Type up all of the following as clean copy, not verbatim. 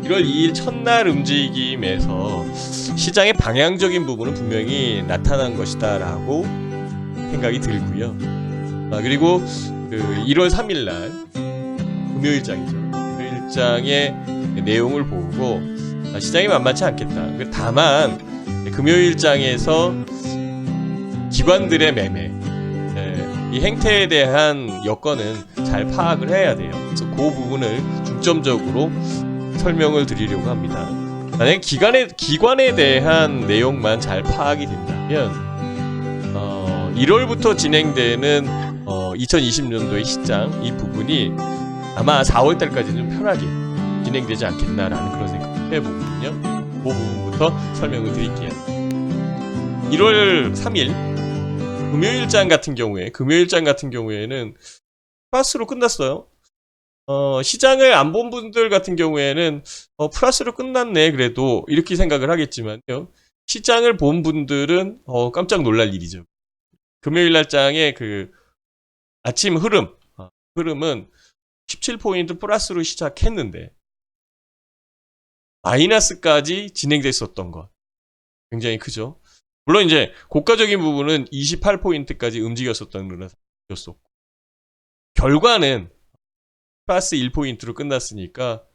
1월 2일 첫날 움직임에서 시장의 방향적인 부분은 분명히 나타난 것이다 라고 생각이 들고요. 그리고 그 1월 3일날 금요일장이죠. 금요일장의 내용을 보고 시장이 만만치 않겠다. 다만 금요일장에서 기관들의 매매, 이 행태에 대한 여건은 잘 파악을 해야 돼요. 그래서 그 부분을 중점적으로 설명을 드리려고 합니다. 만약에 기관에 대한 내용만 잘 파악이 된다면 1월부터 진행되는 2020년도의 시장 이 부분이 아마 4월달까지는 좀 편하게 진행되지 않겠나라는 그런 생각을 해보거든요. 그 부분부터 설명을 드릴게요. 1월 3일 금요일장 같은 경우에는 플러스로 끝났어요. 시장을 안 본 분들 같은 경우에는 플러스로 끝났네 그래도 이렇게 생각을 하겠지만요. 시장을 본 분들은 깜짝 놀랄 일이죠. 금요일 날장의 그 아침 흐름은 17포인트 플러스로 시작했는데 마이너스까지 진행됐었던 것 굉장히 크죠. 물론 이제 고가적인 부분은 28포인트까지 움직였었던 그런 상황이었었고 결과는 플러스 1포인트로 끝났으니까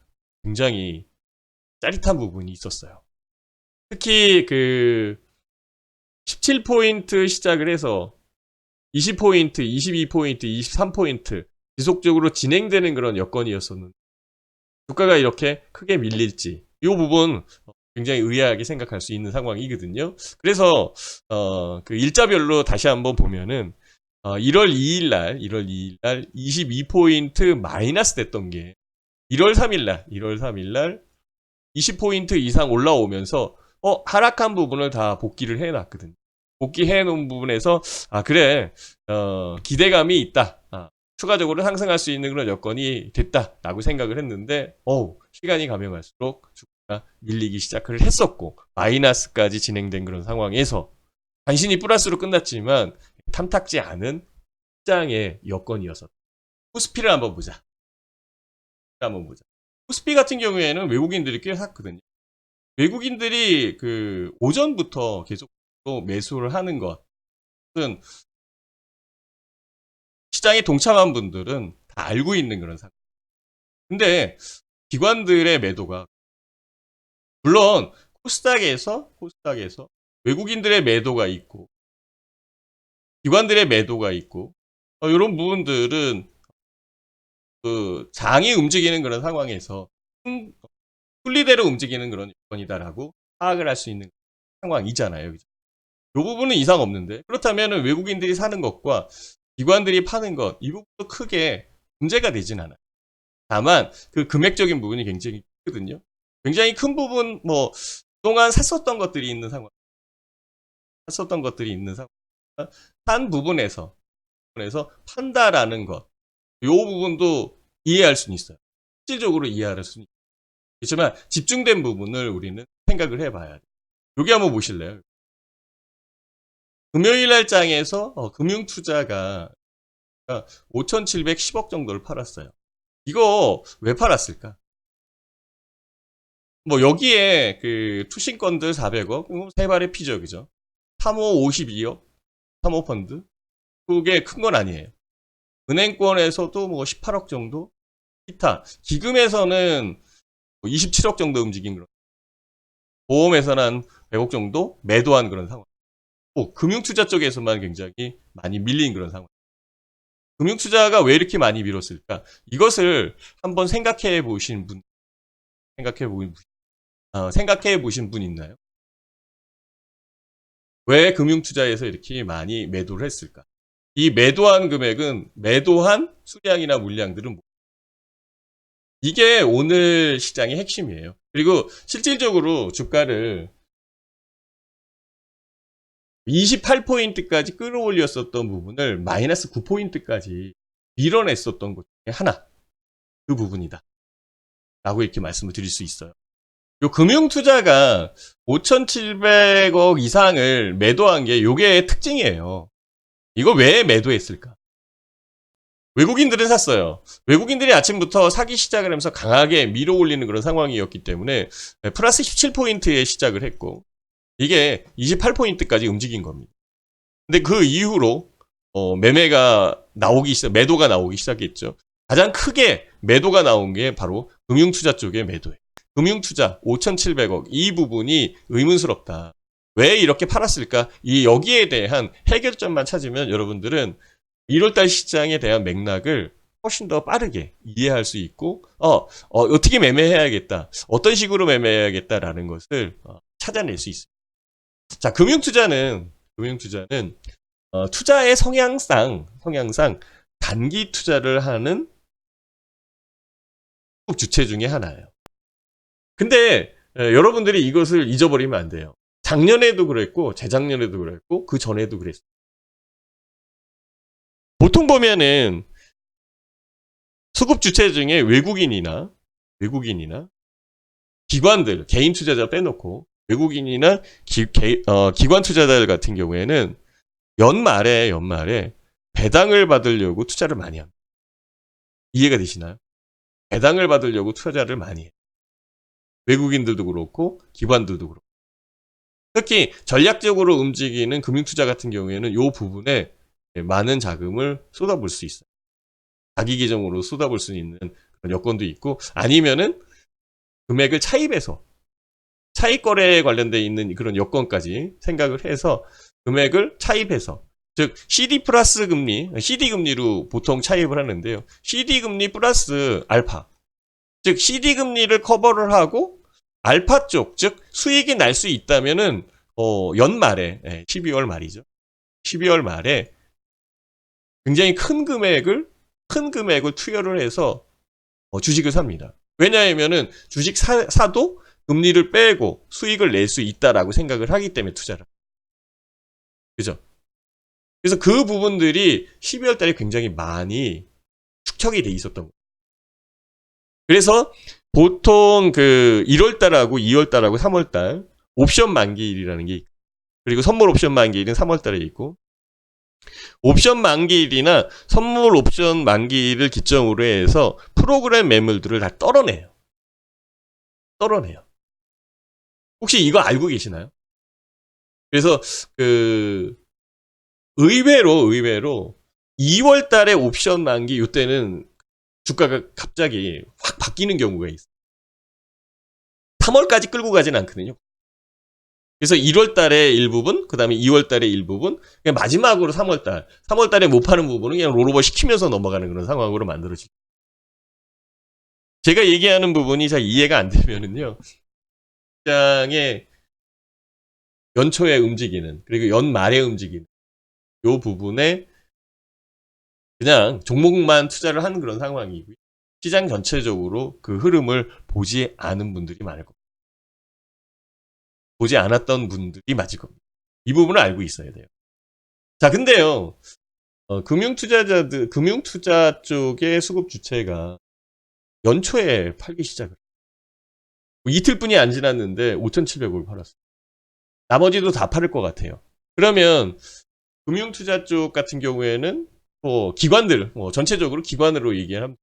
굉장히 짜릿한 부분이 있었어요. 특히 그 17포인트 시작을 해서 20포인트, 22포인트, 23포인트 지속적으로 진행되는 그런 여건이었었는데 주가가 이렇게 크게 밀릴지 이 부분 굉장히 의아하게 생각할 수 있는 상황이거든요. 그래서 그 일자별로 다시 한번 보면은 1월 2일 날 22포인트 마이너스 됐던 게 1월 3일 날 20포인트 이상 올라오면서 하락한 부분을 다 복귀를 해 놨거든요. 복귀해 놓은 부분에서 그래 기대감이 있다. 추가적으로 상승할 수 있는 그런 여건이 됐다라고 생각을 했는데 시간이 가면 갈수록 주가가 밀리기 시작을 했었고 마이너스까지 진행된 그런 상황에서 간신히 플러스로 끝났지만 탐탁지 않은 시장의 여건이었었다. 코스피를 한번 보자. 코스피 같은 경우에는 외국인들이 꽤 샀거든요. 외국인들이 그 오전부터 계속 매수를 하는 것은 시장에 동참한 분들은 다 알고 있는 그런 상황. 근데 기관들의 매도가 물론 코스닥에서 외국인들의 매도가 있고 기관들의 매도가 있고 이런 부분들은 그 장이 움직이는 그런 상황에서 순리대로 움직이는 그런 여건이다라고 파악을 할 수 있는 상황이잖아요. 이 부분은 이상 없는데 그렇다면 외국인들이 사는 것과 기관들이 파는 것 이 부분도 크게 문제가 되진 않아요. 다만 그 금액적인 부분이 굉장히 크거든요. 굉장히 큰 부분 그동안 샀었던 것들이 있는 상황. 산 부분에서 판다라는 것. 이 부분도 이해할 수는 있어요. 실질적으로 이해할 수는 있어요. 그렇지만 집중된 부분을 우리는 생각을 해봐야 돼요. 여기 한번 보실래요? 금요일 날장에서 금융투자가 5,710억 정도를 팔았어요. 이거 왜 팔았을까? 여기에 그 투신건들 400억, 세 발의 피죠, 그죠? 3호 52억, 3호 펀드. 그게 큰 건 아니에요. 은행권에서도 18억 정도? 기타. 기금에서는 27억 정도 움직인 그런. 보험에서는 한 100억 정도 매도한 그런 상황. 금융투자 쪽에서만 굉장히 많이 밀린 그런 상황. 금융투자가 왜 이렇게 많이 밀었을까? 이것을 한번 생각해 보신 분 있나요? 왜 금융투자에서 이렇게 많이 매도를 했을까? 이 매도한 금액은 매도한 수량이나 물량들은 이게 오늘 시장의 핵심이에요. 그리고 실질적으로 주가를 28포인트까지 끌어올렸었던 부분을 마이너스 9포인트까지 밀어냈었던 것 중에 하나. 그 부분이다. 라고 이렇게 말씀을 드릴 수 있어요. 요 금융투자가 5,700억 이상을 매도한 게 요게 특징이에요. 이거 왜 매도했을까? 외국인들은 샀어요. 외국인들이 아침부터 사기 시작을 하면서 강하게 밀어 올리는 그런 상황이었기 때문에 플러스 17포인트에 시작을 했고 이게 28포인트까지 움직인 겁니다. 근데 그 이후로 매도가 나오기 시작했죠. 가장 크게 매도가 나온 게 바로 금융투자 쪽의 매도예요. 금융투자 5,700억 이 부분이 의문스럽다. 왜 이렇게 팔았을까? 여기에 대한 해결점만 찾으면 여러분들은 1월달 시장에 대한 맥락을 훨씬 더 빠르게 이해할 수 있고 어떻게 매매해야겠다. 어떤 식으로 매매해야겠다라는 것을 찾아낼 수 있습니다. 자, 금융투자는 투자의 성향상 단기 투자를 하는 주체 중에 하나예요. 근데 여러분들이 이것을 잊어버리면 안 돼요. 작년에도 그랬고 재작년에도 그랬고 그 전에도 그랬어요. 보통 보면은 수급 주체 중에 외국인이나 기관들, 개인 투자자 빼놓고 외국인이나 기관 투자자들 같은 경우에는 연말에 배당을 받으려고 투자를 많이 합니다. 이해가 되시나요? 배당을 받으려고 투자를 많이 해요. 외국인들도 그렇고 기관들도 그렇고. 특히 전략적으로 움직이는 금융투자 같은 경우에는 이 부분에 많은 자금을 쏟아볼 수 있어요. 자기 계정으로 쏟아볼 수 있는 그런 여건도 있고 아니면은 금액을 차입 거래에 관련돼 있는 그런 여건까지 생각을 해서 금액을 차입해서 즉 CD 플러스 금리, CD 금리로 보통 차입을 하는데요. CD 금리 플러스 알파. 즉 CD 금리를 커버를 하고 알파 쪽, 즉 수익이 날 수 있다면은 연말에 12월 말이죠. 12월 말에 굉장히 큰 금액을 투여를 해서 주식을 삽니다. 왜냐하면은 주식 사도 금리를 빼고 수익을 낼 수 있다라고 생각을 하기 때문에 투자를. 그죠? 그래서 그 부분들이 12월 달에 굉장히 많이 축적이 돼 있었던 거예요. 그래서 보통 그 1월 달하고 2월 달하고 3월 달 옵션 만기일이라는 게 있고 그리고 선물 옵션 만기일은 3월 달에 있고 옵션 만기일이나 선물 옵션 만기일을 기점으로 해서 프로그램 매물들을 다 떨어내요. 혹시 이거 알고 계시나요? 그래서 그 의외로 2월 달에 옵션 만기 이때는 주가가 갑자기 확 바뀌는 경우가 있어요. 3월까지 끌고 가진 않거든요. 그래서 1월 달에 일부분, 그 다음에 2월 달에 일부분, 그냥 마지막으로 3월 달. 3월 달에 못 파는 부분은 그냥 롤오버 시키면서 넘어가는 그런 상황으로 만들어지죠. 제가 얘기하는 부분이 잘 이해가 안 되면은요. 시장의 연초에 움직이는, 그리고 연말에 움직이는, 요 부분에 그냥 종목만 투자를 하는 그런 상황이고요. 시장 전체적으로 그 흐름을 보지 않은 분들이 많을 겁니다. 보지 않았던 분들이 맞을 겁니다. 이 부분을 알고 있어야 돼요. 자, 근데요, 금융투자 쪽의 수급 주체가 연초에 팔기 시작을. 이틀뿐이 안 지났는데 5,700을 팔았어요. 나머지도 다 팔을 것 같아요. 그러면 금융투자 쪽 같은 경우에는 기관들, 전체적으로 기관으로 얘기하면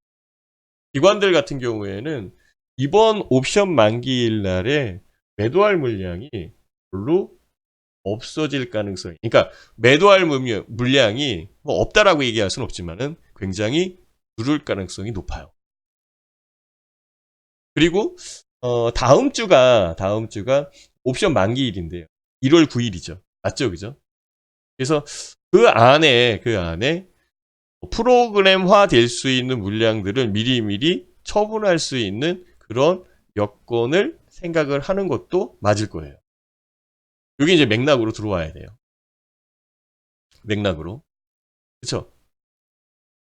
기관들 같은 경우에는 이번 옵션 만기일 날에 매도할 물량이 별로 없어질 가능성이, 그러니까 매도할 물량이 없다라고 얘기할 수는 없지만은 굉장히 줄을 가능성이 높아요. 그리고 다음 주가 옵션 만기일인데요. 1월 9일이죠. 맞죠, 그죠? 그래서 그 안에 프로그램화 될 수 있는 물량들을 미리미리 처분할 수 있는 그런 여건을 생각을 하는 것도 맞을 거예요. 여기 이제 맥락으로 들어와야 돼요. 맥락으로. 그렇죠?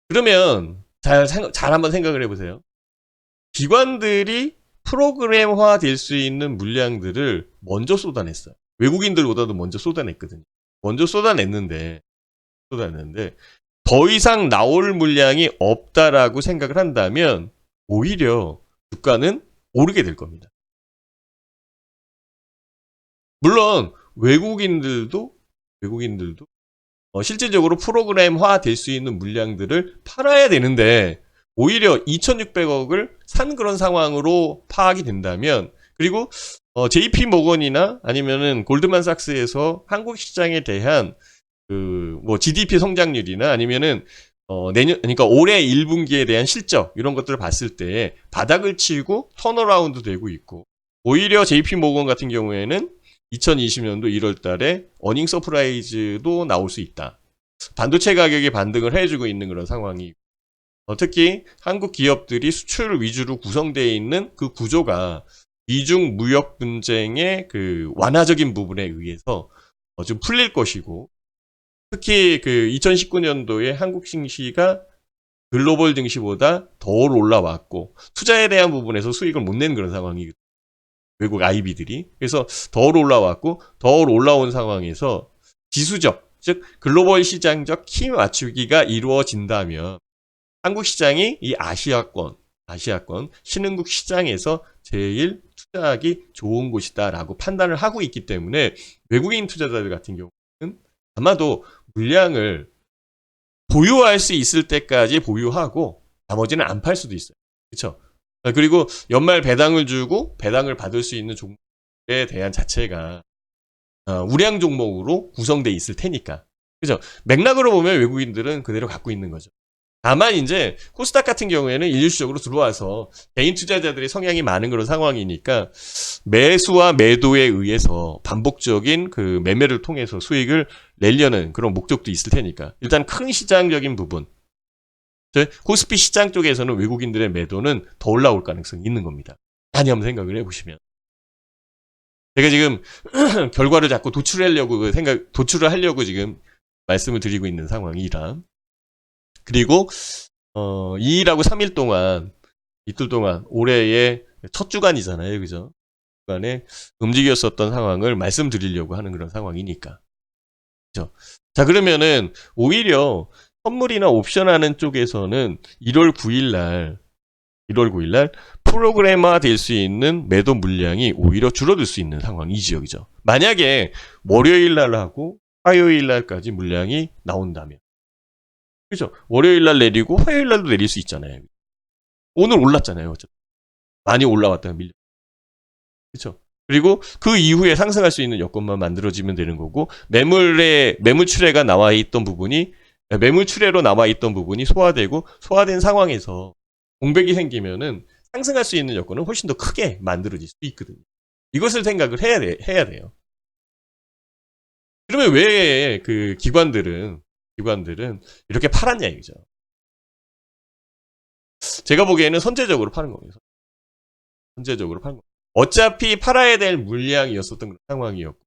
그러면 잘 한번 생각을 해보세요. 기관들이 프로그램화 될 수 있는 물량들을 먼저 쏟아냈어요. 외국인들보다도 먼저 쏟아냈거든요. 먼저 쏟아냈는데 더 이상 나올 물량이 없다라고 생각을 한다면 오히려 주가는 오르게 될 겁니다. 물론 외국인들도 실질적으로 프로그램화 될 수 있는 물량들을 팔아야 되는데 오히려 2,600억을 산 그런 상황으로 파악이 된다면, 그리고 JP 모건이나 아니면은 골드만삭스에서 한국 시장에 대한 뭐 GDP 성장률이나 아니면은 그러니까 올해 1분기에 대한 실적 이런 것들을 봤을 때 바닥을 치고 턴어라운드 되고 있고, 오히려 JP 모건 같은 경우에는 2020년도 1월 달에 어닝 서프라이즈도 나올 수 있다. 반도체 가격이 반등을 해주고 있는 그런 상황이, 특히 한국 기업들이 수출 위주로 구성되어 있는 그 구조가 미중 무역 분쟁의 그 완화적인 부분에 의해서 좀 풀릴 것이고, 특히 그 2019년도에 한국 증시가 글로벌 증시보다 더 올라왔고 투자에 대한 부분에서 수익을 못 내는 그런 상황이, 외국 IB들이. 그래서 더 올라왔고 더 올라온 상황에서 지수적, 즉 글로벌 시장적 키 맞추기가 이루어진다면 한국 시장이 이 아시아권 신흥국 시장에서 제일 투자하기 좋은 곳이다라고 판단을 하고 있기 때문에 외국인 투자자들 같은 경우는 아마도 물량을 보유할 수 있을 때까지 보유하고 나머지는 안 팔 수도 있어요. 그렇죠? 그리고 연말 배당을 주고 배당을 받을 수 있는 종목에 대한 자체가 우량 종목으로 구성돼 있을 테니까. 그죠? 맥락으로 보면 외국인들은 그대로 갖고 있는 거죠. 다만 이제 코스닥 같은 경우에는 일시적으로 들어와서 개인 투자자들의 성향이 많은 그런 상황이니까 매수와 매도에 의해서 반복적인 그 매매를 통해서 수익을 내려는 그런 목적도 있을 테니까, 일단 큰 시장적인 부분, 코스피 시장 쪽에서는 외국인들의 매도는 더 올라올 가능성이 있는 겁니다. 많이 한번 생각을 해보시면. 제가 지금 결과를 자꾸 도출을 하려고 지금 말씀을 드리고 있는 상황이라. 그리고 2일하고 3일 동안, 이틀 동안 올해의 첫 주간이잖아요, 그죠? 주간에 움직였었던 상황을 말씀드리려고 하는 그런 상황이니까. 그죠? 자, 그러면은 오히려 선물이나 옵션 하는 쪽에서는 1월 9일 날 프로그래머 될 수 있는 매도 물량이 오히려 줄어들 수 있는 상황이지요, 그죠? 만약에 월요일 날하고 화요일 날까지 물량이 나온다면, 그죠? 월요일 날 내리고 화요일 날도 내릴 수 있잖아요. 오늘 올랐잖아요. 어쨌든. 많이 올라왔다가 밀려. 그죠? 그리고 그 이후에 상승할 수 있는 여건만 만들어지면 되는 거고, 매물 출회가 나와 있던 부분이, 매물 출회로 나와 있던 부분이 소화되고, 소화된 상황에서 공백이 생기면은 상승할 수 있는 여건은 훨씬 더 크게 만들어질 수 있거든요. 이것을 생각을 해야 돼요. 그러면 왜 그 기관들은 이렇게 팔았냐 이거죠. 제가 보기에는 선제적으로 파는 겁니다. 선제적으로 파는 겁니다. 어차피 팔아야 될 물량이었었던 그런 상황이었고,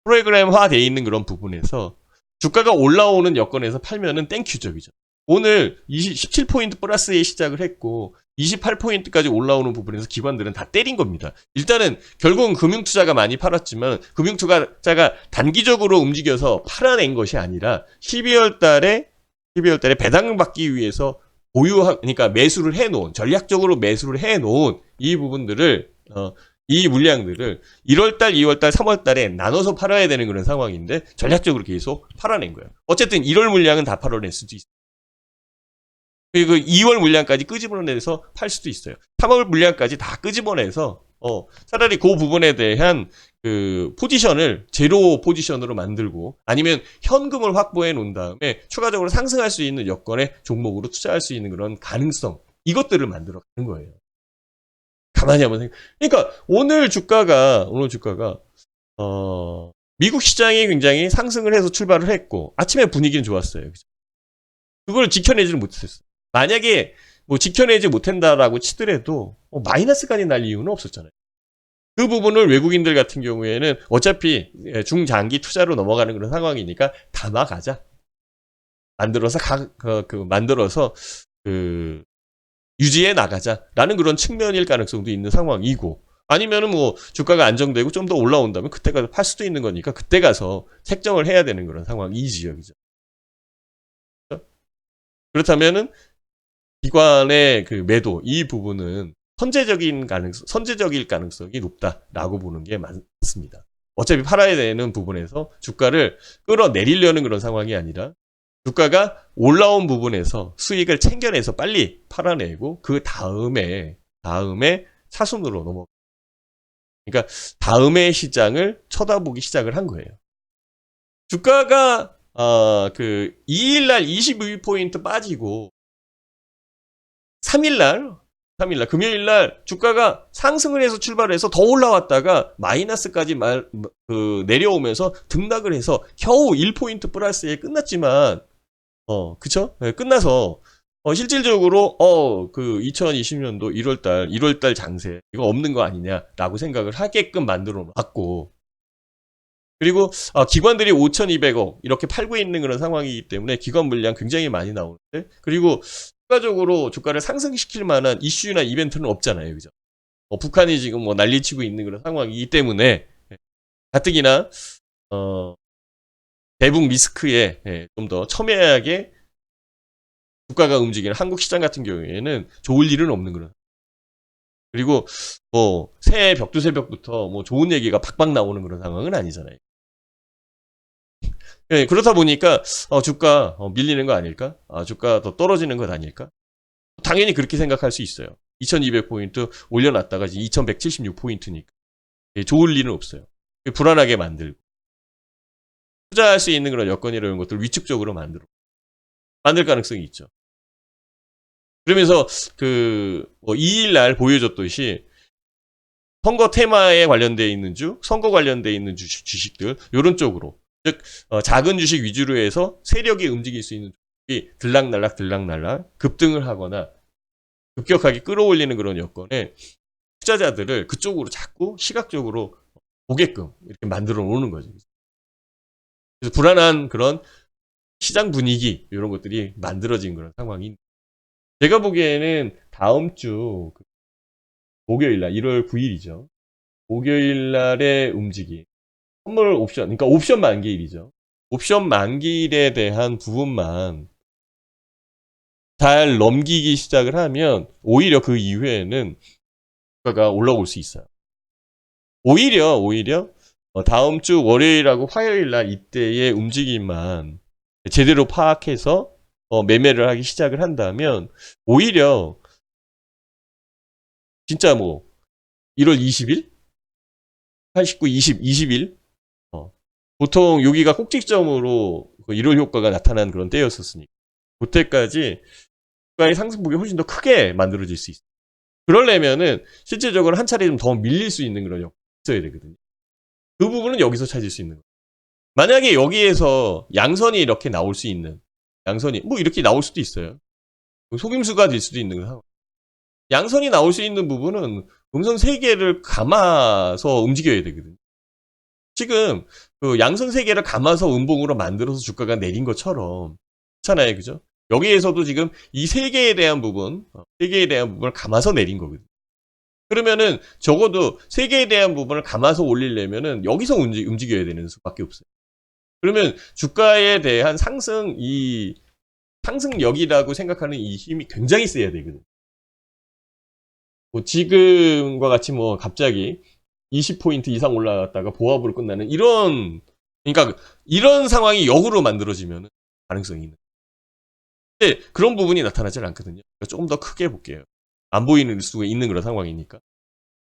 프로그램화 되어 있는 그런 부분에서 주가가 올라오는 여건에서 팔면은 땡큐적이죠. 오늘 17포인트 플러스에 시작을 했고 28포인트까지 올라오는 부분에서 기관들은 다 때린 겁니다. 일단은 결국은 금융투자가 많이 팔았지만 금융투자가 단기적으로 움직여서 팔아낸 것이 아니라 12월 달에 배당을 받기 위해서 그러니까 매수를 해놓은, 전략적으로 매수를 해놓은 이 부분들을, 이 물량들을 1월달, 2월달, 3월달에 나눠서 팔아야 되는 그런 상황인데 전략적으로 계속 팔아낸 거예요. 어쨌든 1월 물량은 다 팔아낼 수도 있어요. 그리고 2월 물량까지 끄집어내서 팔 수도 있어요. 3월 물량까지 다 끄집어내서 차라리 그 부분에 대한 그 포지션을 제로 포지션으로 만들고, 아니면 현금을 확보해 놓은 다음에 추가적으로 상승할 수 있는 여건의 종목으로 투자할 수 있는 그런 가능성, 이것들을 만들어 가는 거예요. 가만히 한번 그러니까 오늘 주가가 미국 시장이 굉장히 상승을 해서 출발을 했고 아침에 분위기는 좋았어요. 그걸 지켜내지는 못했어요. 만약에 뭐 지켜내지 못한다라고 치더라도 마이너스까지 날 이유는 없었잖아요. 그 부분을 외국인들 같은 경우에는 어차피 중장기 투자로 넘어가는 그런 상황이니까 담아가자. 만들어서 유지해 나가자라는 그런 측면일 가능성도 있는 상황이고, 아니면은 뭐 주가가 안정되고 좀 더 올라온다면 그때 가서 팔 수도 있는 거니까 그때 가서 책정을 해야 되는 그런 상황이지요, 그죠? 그렇다면은 기관의 그 매도 이 부분은 선제적일 가능성이 높다라고 보는 게 맞습니다. 어차피 팔아야 되는 부분에서 주가를 끌어내리려는 그런 상황이 아니라 주가가 올라온 부분에서 수익을 챙겨내서 빨리 팔아내고 그 다음에 차순으로 넘어. 그러니까 다음에 시장을 쳐다보기 시작을 한 거예요. 주가가 2일날 22포인트 빠지고 3일날 금요일날 주가가 상승을 해서 출발해서 더 올라왔다가 마이너스까지 내려오면서 등락을 해서 겨우 1포인트 플러스에 끝났지만 그쵸? 네, 끝나서 실질적으로 2020년도 1월달 장세 이거 없는 거 아니냐라고 생각을 하게끔 만들어 놨고, 그리고 기관들이 5,200억 이렇게 팔고 있는 그런 상황이기 때문에 기관 물량 굉장히 많이 나오는데, 그리고 추가적으로 주가를 상승시킬 만한 이슈나 이벤트는 없잖아요, 그죠? 북한이 지금 난리치고 있는 그런 상황이기 때문에 가뜩이나 대북 리스크에 좀 더 첨예하게 주가가 움직이는 한국 시장 같은 경우에는 좋을 일은 없는 그런. 그리고 새해 벽두새벽부터 좋은 얘기가 박박 나오는 그런 상황은 아니잖아요. 네, 그렇다 보니까 주가 밀리는 거 아닐까? 주가 더 떨어지는 것 아닐까? 당연히 그렇게 생각할 수 있어요. 2200포인트 올려놨다가 이제 2176포인트니까 좋을 일은 없어요. 불안하게 만들고 투자할 수 있는 그런 여건 이런 것들 위축적으로 만들 가능성이 있죠. 그러면서 2일날 보여줬듯이 선거 테마에 관련되어 있는 선거 관련되어 있는 주식들 이런 쪽으로, 즉 작은 주식 위주로 해서 세력이 움직일 수 있는 주식이 들락날락 급등을 하거나 급격하게 끌어올리는 그런 여건에 투자자들을 그쪽으로 자꾸 시각적으로 보게끔 이렇게 만들어 놓는 거죠. 그래서 불안한 그런 시장 분위기 이런 것들이 만들어진 그런 상황인. 제가 보기에는 다음 주 목요일날 1월 9일이죠. 목요일날의 움직임, 선물 옵션, 그러니까 옵션 만기일이죠. 옵션 만기일에 대한 부분만 잘 넘기기 시작을 하면 오히려 그 이후에는 주가가 올라올 수 있어요. 오히려 다음 주 월요일하고 화요일날 이때의 움직임만 제대로 파악해서 매매를 하기 시작을 한다면 오히려 진짜 1월 20일? 89, 20일? 보통 여기가 꼭지점으로 1월 효과가 나타난 그런 때였었으니까 그때까지 주가의 상승폭이 훨씬 더 크게 만들어질 수 있어요. 그러려면은 실질적으로 한 차례 좀 더 밀릴 수 있는 그런 효과가 있어야 되거든요. 그 부분은 여기서 찾을 수 있는 거예요. 만약에 여기에서 양선이 이렇게 나올 수 있는, 양선이 이렇게 나올 수도 있어요. 속임수가 될 수도 있는 상황. 양선이 나올 수 있는 부분은 음선 3개를 감아서 움직여야 되거든요. 지금 양선 3개를 감아서 음봉으로 만들어서 주가가 내린 것처럼 그렇잖아요, 그죠? 여기에서도 지금 이 3개에 대한 부분, 3개에 대한 부분을 감아서 내린 거거든요. 그러면은 적어도 3개에 대한 부분을 감아서 올리려면은 여기서 움직여야 되는 수밖에 없어요. 그러면 주가에 대한 이 상승력이라고 생각하는 이 힘이 굉장히 세야 되거든요. 지금과 같이 갑자기 20포인트 이상 올라갔다가 보합으로 끝나는 그러니까 이런 상황이 역으로 만들어지면 가능성이 있는. 근데 그런 부분이 나타나질 않거든요. 그러니까 조금 더 크게 볼게요. 안 보이는 수가 있는 그런 상황이니까.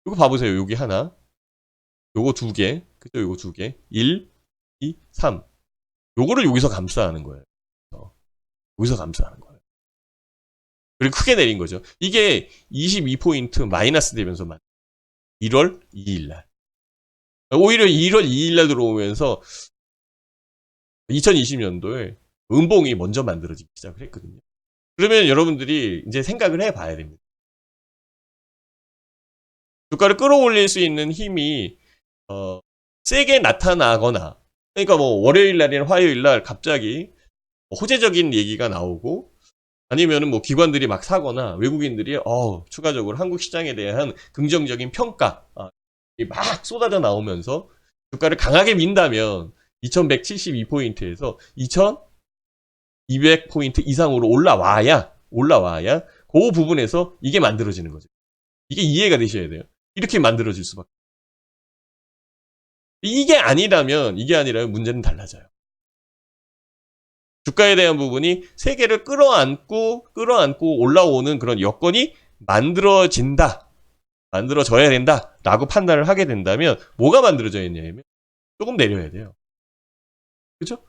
이거 봐보세요. 여기 하나, 요거 2개, 그죠? 요거 2개, 1, 2, 3. 요거를 여기서 감싸는 거예요. 여기서 감싸는 거예요. 그리고 크게 내린 거죠. 이게 22포인트 마이너스 되면서 1월 2일날. 오히려 1월 2일날 들어오면서 2020년도에 음봉이 먼저 만들어지기 시작을 했거든요. 그러면 여러분들이 이제 생각을 해봐야 됩니다. 주가를 끌어올릴 수 있는 힘이 세게 나타나거나, 그러니까 월요일날이나 화요일날 갑자기 호재적인 얘기가 나오고, 아니면은 기관들이 막 사거나 외국인들이 추가적으로 한국 시장에 대한 긍정적인 평가 막 쏟아져 나오면서 주가를 강하게 민다면 2172포인트에서 2200포인트 이상으로 올라와야 그 부분에서 이게 만들어지는 거죠. 이게 이해가 되셔야 돼요. 이렇게 만들어질 수밖에. 이게 아니라면 문제는 달라져요. 주가에 대한 부분이 세계를 끌어안고 올라오는 그런 여건이 만들어져야 된다라고 판단을 하게 된다면 뭐가 만들어져야 했냐면 조금 내려야 돼요. 그죠?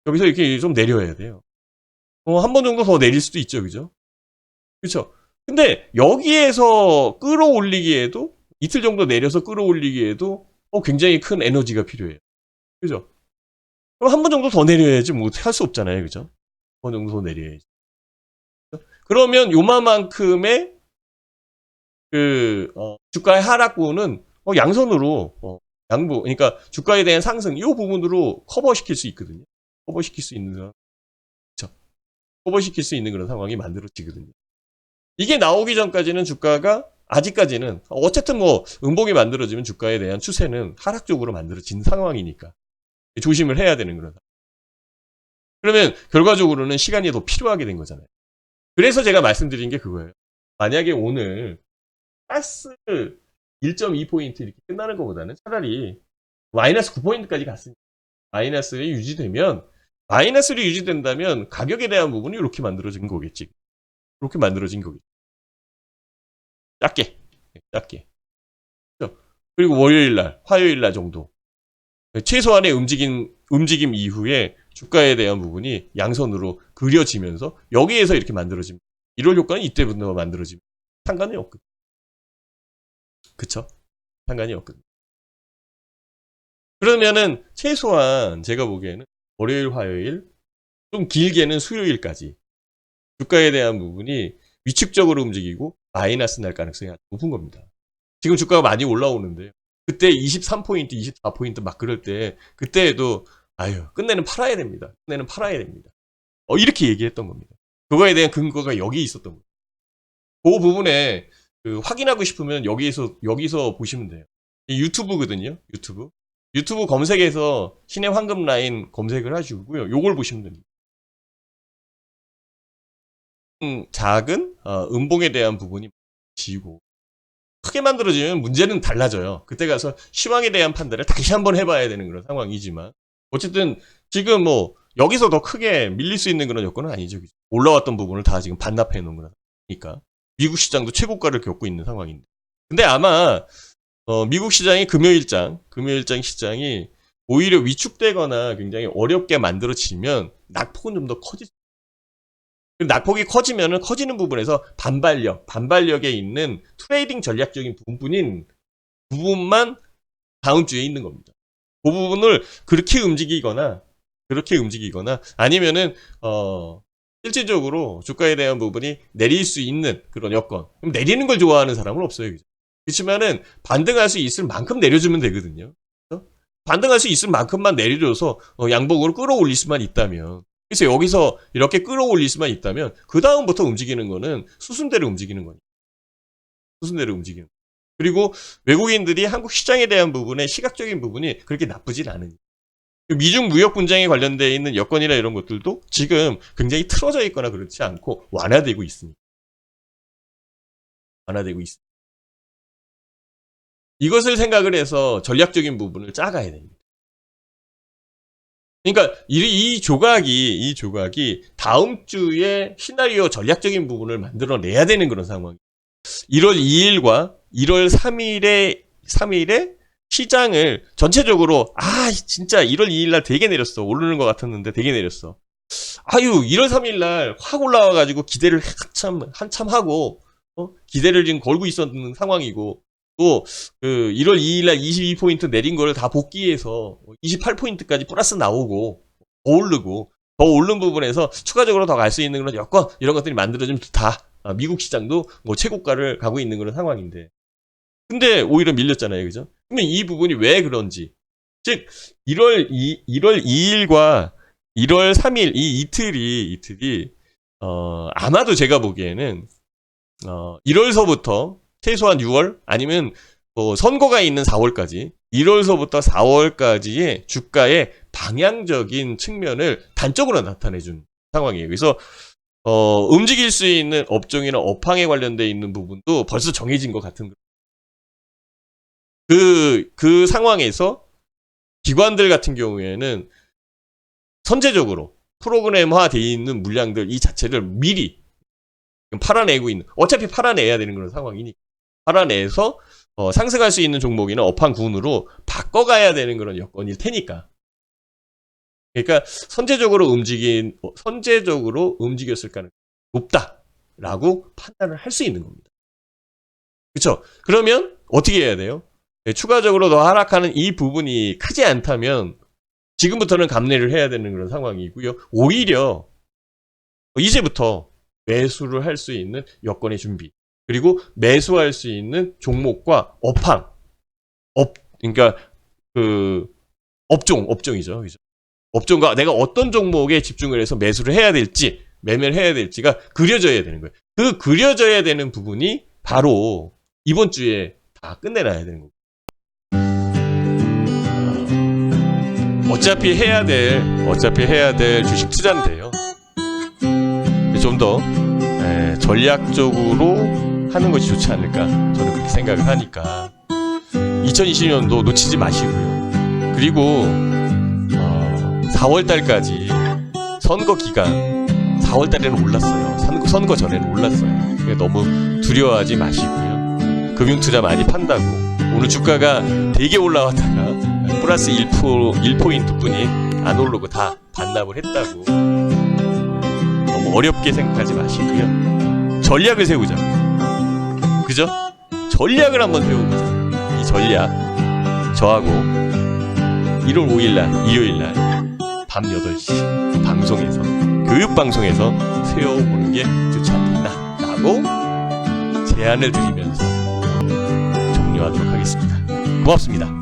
여기서 이렇게 좀 내려야 돼요. 한 번 정도 더 내릴 수도 있죠. 그죠? 그쵸? 근데 여기에서 끌어올리기에도 이틀 정도 내려서 끌어올리기에도 굉장히 큰 에너지가 필요해요. 그죠? 그럼 한 번 정도 더 내려야지 뭐 할 수 없잖아요. 그죠? 한 번 정도 더 내려야지. 그러면 요만큼의 주가의 하락분은 양선으로 양보, 그러니까 주가에 대한 상승 이 부분으로 커버시킬 수 있거든요. 커버시킬 수 있는 그렇죠? 커버시킬 수 있는 그런 상황이 만들어지거든요. 이게 나오기 전까지는 주가가 아직까지는 어쨌든 뭐 음봉이 만들어지면 주가에 대한 추세는 하락적으로 만들어진 상황이니까 조심을 해야 되는 그런 상황. 그러면 결과적으로는 시간이 더 필요하게 된 거잖아요. 그래서 제가 말씀드린 게 그거예요. 만약에 오늘 가스 1.2포인트 이렇게 끝나는 것보다는 차라리 마이너스 9포인트까지 갔으니까 마이너스를 유지된다면 가격에 대한 부분이 이렇게 만들어진 거겠지. 이렇게 만들어진 거겠지. 작게. 그리고 월요일날, 화요일날 정도. 최소한의 움직임 이후에 주가에 대한 부분이 양선으로 그려지면서 여기에서 이렇게 만들어집니다. 이럴 효과는 이때부터 만들어지면 상관이 없거든요. 그쵸? 상관이 없거든요. 그러면은 최소한 제가 보기에는 월요일, 화요일, 좀 길게는 수요일까지 주가에 대한 부분이 위축적으로 움직이고 마이너스 날 가능성이 아주 높은 겁니다. 지금 주가가 많이 올라오는데 그때 23포인트, 24포인트 막 그럴 때 그때에도 끝내는 팔아야 됩니다. 이렇게 얘기했던 겁니다. 그거에 대한 근거가 여기 있었던 거예요. 그 부분에 확인하고 싶으면 여기서 보시면 돼요. 유튜브거든요. 유튜브 검색해서 신의 황금 라인 검색을 하시고요. 요걸 보시면 됩니다. 작은 음봉에 대한 부분이 지고 크게 만들어지면 문제는 달라져요. 그때 가서 시황에 대한 판단을 다시 한번 해봐야 되는 그런 상황이지만 어쨌든 지금 뭐 여기서 더 크게 밀릴 수 있는 그런 여건은 아니죠. 올라왔던 부분을 다 지금 반납해 놓은 거니까 미국 시장도 최고가를 겪고 있는 상황인데 근데 아마 미국 시장이 금요일장 시장이 오히려 위축되거나 굉장히 어렵게 만들어지면 낙폭은 좀 더 커지죠. 낙폭이 커지면은 커지는 부분에서 반발력에 있는 트레이딩 전략적인 부분만 다음 주에 있는 겁니다. 그 부분을 그렇게 움직이거나 아니면은 실질적으로 주가에 대한 부분이 내릴 수 있는 그런 여건. 그럼 내리는 걸 좋아하는 사람은 없어요. 그렇지만은 반등할 수 있을 만큼 내려주면 되거든요. 반등할 수 있을 만큼만 내려줘서 양봉으로 끌어올릴 수만 있다면 그래서 여기서 이렇게 끌어올릴 수만 있다면 그 다음부터 움직이는 거는 수순대로 움직이는 거니까. 그리고 외국인들이 한국 시장에 대한 부분에 시각적인 부분이 그렇게 나쁘진 않으니까. 미중 무역 분쟁에 관련되어 있는 여건이나 이런 것들도 지금 굉장히 틀어져 있거나 그렇지 않고 완화되고 있습니다. 이것을 생각을 해서 전략적인 부분을 짜가야 됩니다. 그러니까 이 조각이 다음 주에 시나리오 전략적인 부분을 만들어내야 되는 그런 상황. 1월 2일과 1월 3일에 시장을 전체적으로 진짜 1월 2일 날 되게 내렸어. 오르는 것 같았는데 되게 내렸어. 1월 3일 날 확 올라와 가지고 기대를 한참 하고 기대를 지금 걸고 있었는 상황이고 또 1월 2일 날 22포인트 내린 거를 다 복귀해서 28포인트까지 플러스 나오고 더 오른 부분에서 추가적으로 더 갈 수 있는 그런 여건 이런 것들이 만들어지면 다 미국 시장도 뭐 최고가를 가고 있는 그런 상황인데 근데 오히려 밀렸잖아요. 그죠? 그러면 이 부분이 왜 그런지 즉 1월 2일과 1월 3일 이 이틀이 아마도 제가 보기에는 1월서부터 최소한 6월 아니면 뭐 선거가 있는 4월까지 1월서부터 4월까지의 주가의 방향적인 측면을 단적으로 나타내준 상황이에요. 그래서 움직일 수 있는 업종이나 업황에 관련되어 있는 부분도 벌써 정해진 것 같은 그 상황에서 기관들 같은 경우에는 선제적으로 프로그램화 되어 있는 물량들 이 자체를 미리 팔아내고 있는, 어차피 팔아내야 되는 그런 상황이니까 팔아내서 상승할 수 있는 종목이나 업황 군으로 바꿔가야 되는 그런 여건일 테니까. 그러니까 선제적으로 움직였을 가능성이 높다라고 판단을 할 수 있는 겁니다. 그렇죠? 그러면 어떻게 해야 돼요? 네, 추가적으로 더 하락하는 이 부분이 크지 않다면 지금부터는 감내를 해야 되는 그런 상황이고요. 오히려 이제부터 매수를 할 수 있는 여건의 준비, 그리고 매수할 수 있는 종목과 그러니까 업종이죠. 그죠? 업종과 내가 어떤 종목에 집중을 해서 매수를 해야 될지, 매매를 해야 될지가 그려져야 되는 거예요. 그 그려져야 되는 부분이 바로 이번 주에 다 끝내놔야 되는 거예요. 어차피 해야 될 주식 투자인데요. 좀 더 전략적으로 하는 것이 좋지 않을까, 저는 그렇게 생각을 하니까 2020년도 놓치지 마시고요. 그리고 4월달까지 선거 기간, 4월달에는 올랐어요. 선거 전에는 올랐어요. 그러니까 너무 두려워하지 마시고요. 금융투자 많이 판다고 오늘 주가가 되게 올라왔다가 플러스 1포인트뿐이 안 오르고 다 반납을 했다고 너무 어렵게 생각하지 마시고요. 전략을 세우자. 그죠? 전략을 한번 세워보자. 이 전략 저하고 1월 5일날 일요일날 밤 8시 방송에서, 교육방송에서 세워보는 게 좋지 않겠나 라고 제안을 드리면서 종료하도록 하겠습니다. 고맙습니다.